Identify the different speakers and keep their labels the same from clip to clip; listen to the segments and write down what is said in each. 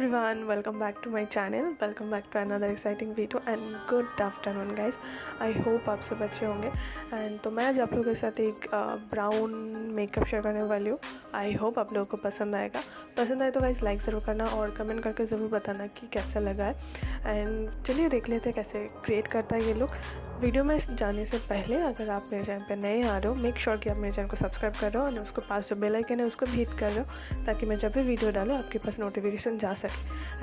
Speaker 1: everyone, welcome back to my channel, welcome back to another exciting video and good afternoon guys. I hope आप सब अच्छे होंगे एंड तो मैं आज आप लोगों के साथ एक ब्राउन मेकअप शेयर करने वाली हूँ. आई होप आप लोगों को पसंद आएगा. पसंद आए तो गाइस लाइक ज़रूर करना और कमेंट करके ज़रूर बताना कि कैसा लगा है. एंड चलिए देख लेते हैं कैसे क्रिएट करता है ये लुक. वीडियो में जाने से पहले अगर आप मेरे चैनल पर नए आ रहे हो, मेक श्योर कि आप मेरे चैनल को सब्सक्राइब कर रहे हो और उसको पास जो बेल आइकन है उसको भी हिट कर रहे हो ताकि मैं जब भी वीडियो डालूँ आपके पास नोटिफिकेशन जा सके.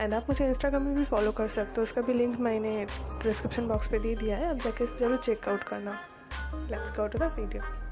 Speaker 1: एंड आप मुझे इंस्टाग्राम में भी फॉलो कर सकते हो, उसका भी लिंक मैंने डिस्क्रिप्शन बॉक्स पे दे दिया है, आप जाके ज़रूर चेकआउट करना. Let's go to the video.